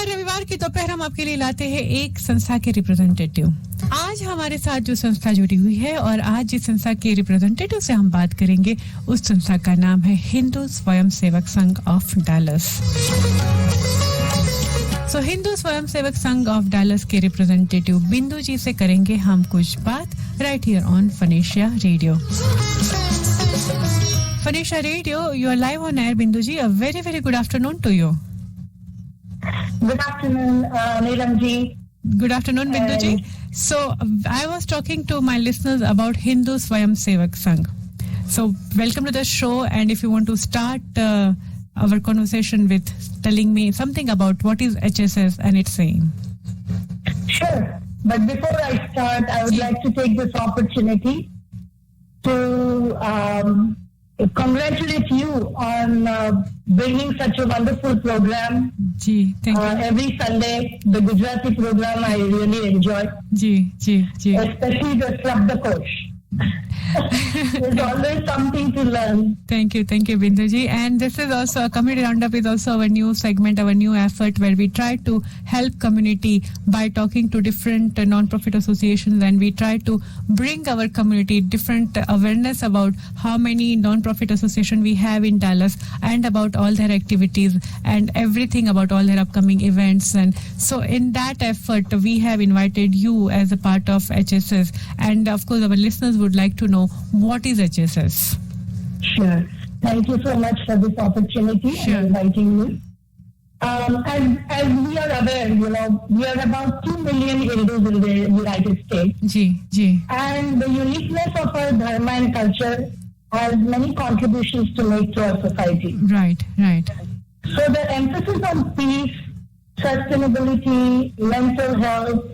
हर रविवार की दोपहर हम आपके लिए लाते हैं एक संस्था के रिप्रेजेंटेटिव। आज हमारे साथ जो संस्था जुड़ी हुई है और आज जिस संस्था के रिप्रेजेंटेटिव से हम बात करेंगे उस संस्था का नाम है हिंदू स्वयं सेवक संघ ऑफ डैलस। हिंदू स्वयं सेवक संघ ऑफ डैलस के रिप्रेजेंटेटिव बिंदु जी से करेंगे हम कुछ बात right here on Phanesia radio. Phanesia Radio, you are live on air, Binduji. A very, very good afternoon to you. Good afternoon, Neelam ji. Good afternoon, Binduji. So, I was talking to my listeners about Hindu Swayam Sevak Sangh. So, welcome to the show. And if you want to start our conversation with telling me something about what is HSS and its aim. Sure. But before I start, I would like to take this opportunity to congratulate you on bringing such a wonderful program. Thank you. Every Sunday, the Gujarati program I really enjoy. Especially the Shabda Kosh. There's always something to learn. Thank you, Binduji. And this is also a community roundup is also our new segment, our new effort where we try to help community by talking to different non-profit associations, and we try to bring our community different awareness about how many non-profit associations we have in Dallas and about all their activities and everything about all their upcoming events. And so in that effort, we have invited you as a part of HSS, and of course our listeners would like to know what is HSS. Sure. Thank you so much for this opportunity and inviting me. As we are aware, we are about 2 million Hindus in the United States. And the uniqueness of our dharma and culture has many contributions to make to our society. Right. So the emphasis on peace, sustainability, mental health,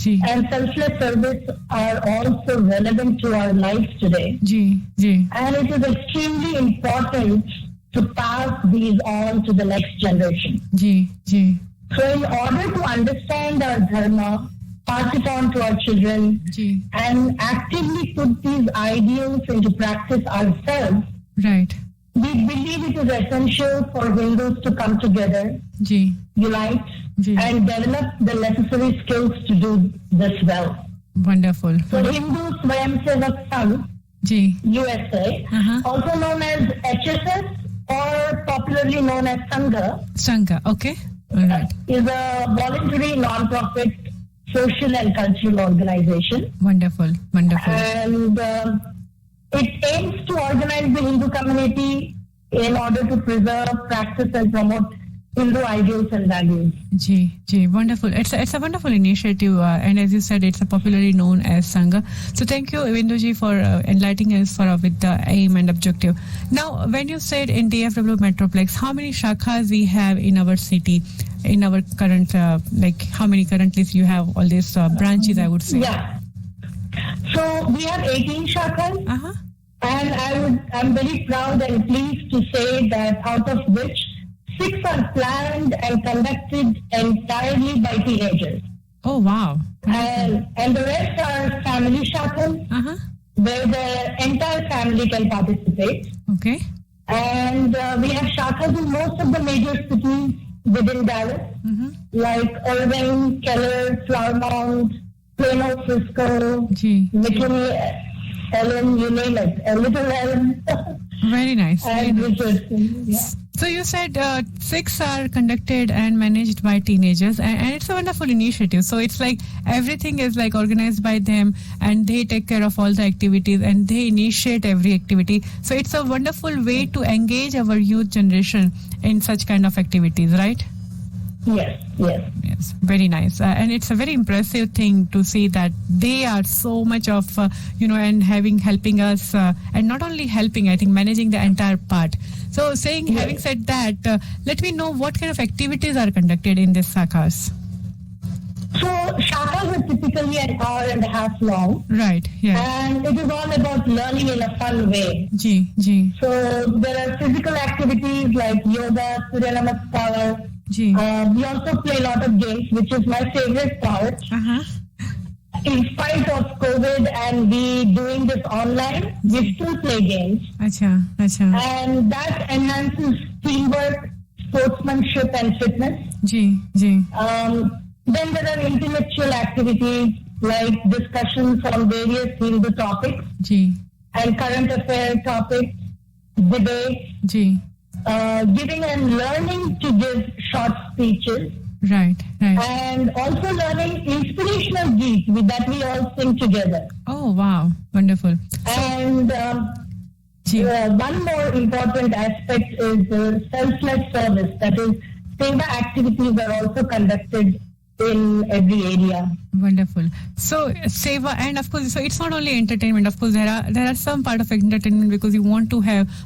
and selfless service are also relevant to our lives today. And it is extremely important to pass these on to the next generation. So in order to understand our dharma, pass it on to our children, and actively put these ideals into practice ourselves, we believe it is essential for Hindus to come together, unite, and develop the necessary skills to do this well. Wonderful. So Hindu Swayam Sevak Sangh, USA, also known as HSS or popularly known as Sangha. Okay. All right. Is a voluntary non-profit social and cultural organization. Wonderful. And it aims to organize the Hindu community in order to preserve, practice, and promote Hindu ideals and values. Wonderful. It's a wonderful initiative, and as you said, it's popularly known as Sangha. So thank you, Binduji, for enlightening us with the aim and objective. Now, when you said in DFW Metroplex, how many shakhas we have in our city, in our current, how many currently you have all these branches, I would say? Yeah. So we have 18 shakhas, and I'm very proud and pleased to say that out of which 6 are planned and conducted entirely by teenagers. Oh, wow. And the rest are family shakhas, where the entire family can participate. Okay. And we have shakhas in most of the major cities within Dallas, like Irving, Keller, Flower Mound, Plano, Frisco, McKinney, Ellen, you name it, Little Ellen. Very nice. And Richardson, So you said 6 are conducted and managed by teenagers, and it's a wonderful initiative. So it's like everything is like organized by them, and they take care of all the activities and they initiate every activity. So it's a wonderful way to engage our youth generation in such kind of activities, right? Yes. Very nice. And it's a very impressive thing to see that they are so much of, and helping us, and not only helping, I think managing the entire part. So having said that, let me know what kind of activities are conducted in these shakhas. So shakhas are typically an hour and a half long. Right, And it is all about learning in a fun way. So there are physical activities like yoga, Surya Namaskar. We also play a lot of games, which is my favorite part. In spite of COVID and we doing this online, we still play games. Acha. And that enhances teamwork, sportsmanship and fitness. Then there are intellectual activities like discussions on various field topics and current affair topics, debates, giving and learning to give short speeches. Right. And also learning inspirational gifts that we all sing together. Oh, wow. Wonderful. And one more important aspect is selfless service. That is, seva activities are also conducted in every area. Wonderful. So seva, and of course, so it's not only entertainment. Of course, there are some part of entertainment because you want to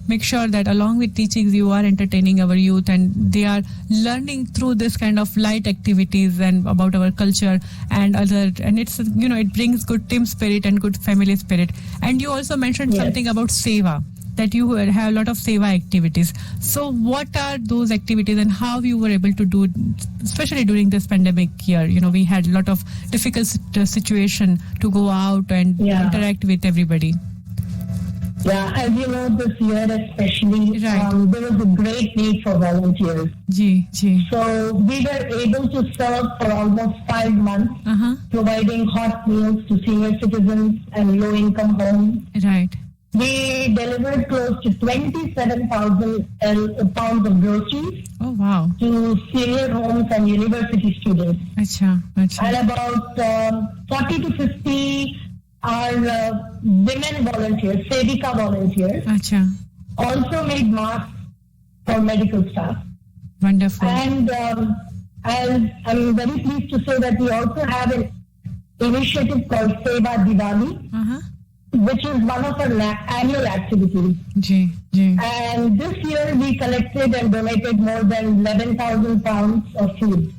make sure that along with teachings, you are entertaining our youth and they are learning through this kind of light activities and about our culture and it's it brings good team spirit and good family spirit. And you also mentioned something about seva, that you have a lot of seva activities. So what are those activities and how you were able to do, especially during this pandemic year? We had a lot of difficult situation to go out and interact with everybody. Yeah, as you know, this year especially, there was a great need for volunteers. So we were able to serve for almost 5 months, providing hot meals to senior citizens and low-income homes. Right. We delivered close to 27,000 pounds of groceries. Oh, wow. To senior homes and university students. Achha. And about 40 to 50 are women volunteers, Sevika volunteers. Achha. Also made masks for medical staff. Wonderful. And I'm very pleased to say that we also have an initiative called Seva Diwali. Which is one of our annual activities. And this year we collected and donated more than 11,000 pounds of food.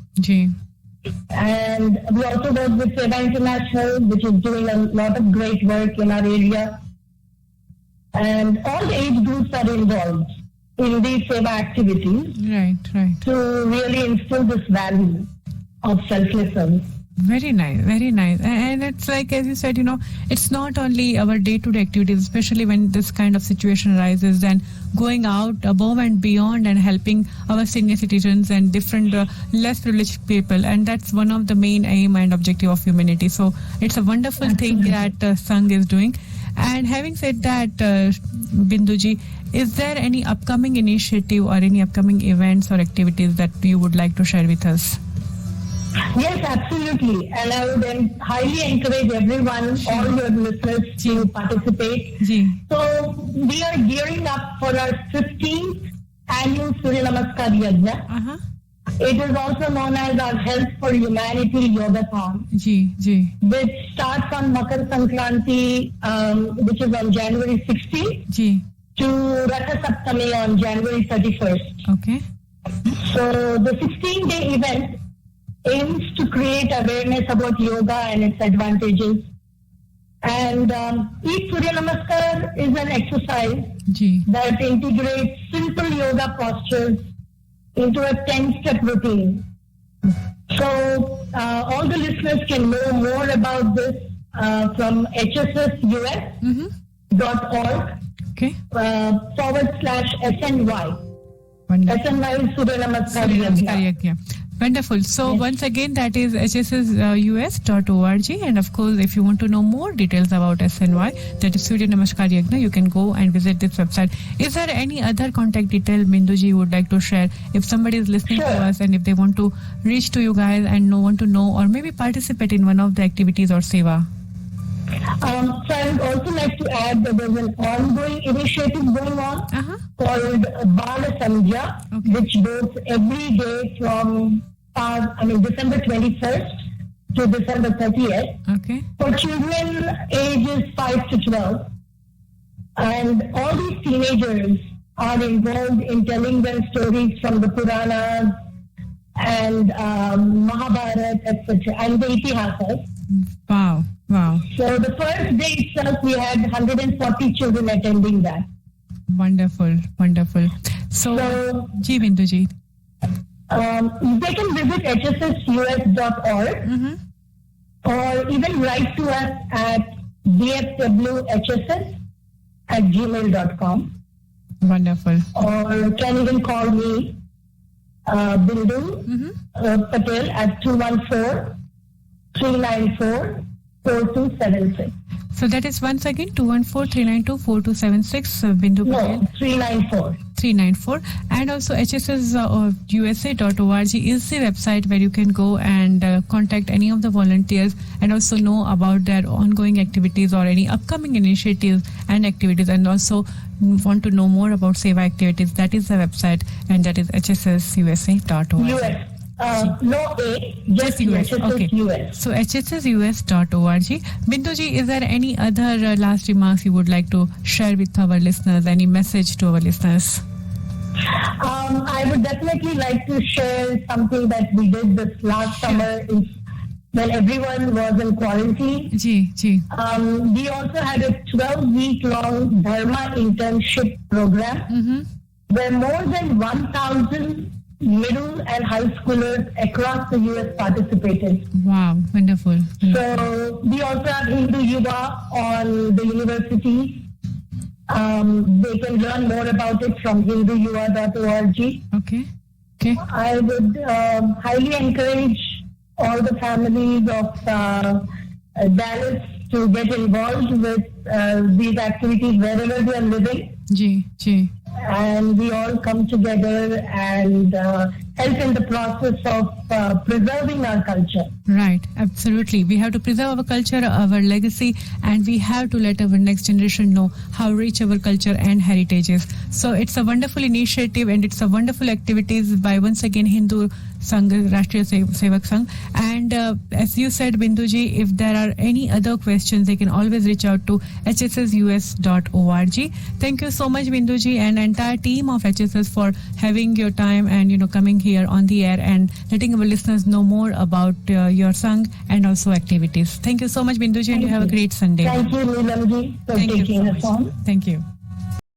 And we also work with Seva International, which is doing a lot of great work in our area. And all age groups are involved in these Seva activities. Right. To really instill this value of selfless service. Very nice. And it's like, as you said, it's not only our day-to-day activities, especially when this kind of situation arises, and going out above and beyond and helping our senior citizens and different less privileged people. And that's one of the main aim and objective of humanity. So it's a wonderful thing that Sangh is doing. And having said that, Binduji, is there any upcoming initiative or any upcoming events or activities that you would like to share with us? Yes, absolutely. And I would highly encourage everyone, all your listeners, to participate. So we are gearing up for our 15th annual Surya Namaskar Yajna. It is also known as our Health for Humanity Yogathon, which starts on Makar Sankranti, which is on January 16th, to Ratha Saptami on January 31st. Okay. So the 16-day event aims to create awareness about yoga and its advantages. And each Surya Namaskar is an exercise that integrates simple yoga postures into a 10-step routine. So all the listeners can know more about this from hssus.org /SNY. SNY is Surya Namaskar Yajna. Wonderful. So once again, that is hssus.us.org. And of course, if you want to know more details about SNY, that is Surya Namaskar Yajna, you can go and visit this website. Is there any other contact detail, Binduji, you would like to share? If somebody is listening to us and if they want to reach to you guys and want to know or maybe participate in one of the activities or seva? So I would also like to add that there's an ongoing initiative going on called Bala Sandhya, which goes every day from December 21st to December 30th for children ages 5 to 12. And all these teenagers are involved in telling them stories from the Puranas and Mahabharata, etc., and the Itihasas. Wow. So the first day itself, we had 140 children attending that. Wonderful. So Binduji. They can visit hssus.org or even write to us at dfwhss@gmail.com. Wonderful. Or can even call me Bindu Patel at 214-394-4276. So that is once again 214-392-4276. Bindu Patel. No, 394. And also hssusa.org is the website where you can go and contact any of the volunteers and also know about their ongoing activities or any upcoming initiatives and activities, and also want to know more about Seva activities. That is the website, and that is hssusa.org. US. No A, just US. Okay. US. So hssus.org. Binduji, is there any other last remarks you would like to share with our listeners? Any message to our listeners? I would definitely like to share something that we did this last summer when everyone was in quarantine. We also had a 12-week-long Dharma internship program where more than 1,000 middle and high schoolers across the US participated. Wow, wonderful. So we also have Hindu Yuva on the university. They can learn more about it from hinduyuva.org. Okay. I would highly encourage all the families of Dallas to get involved with these activities wherever they are living. And we all come together and help in the process of preserving our culture. Right, absolutely. We have to preserve our culture, our legacy, and we have to let our next generation know how rich our culture and heritage is. So it's a wonderful initiative and it's a wonderful activities by once again Hindu Sangh, Rashtriya Sevak Sangh. And as you said, Binduji, if there are any other questions, they can always reach out to hssus.org. Thank you so much, Binduji, and entire team of HSS for having your time and coming here on the air and letting our listeners know more about your Sangh and also activities. Thank you so much, Binduji, and you have a great Sunday. Thank you, Neelamji, for taking us on. Thank you.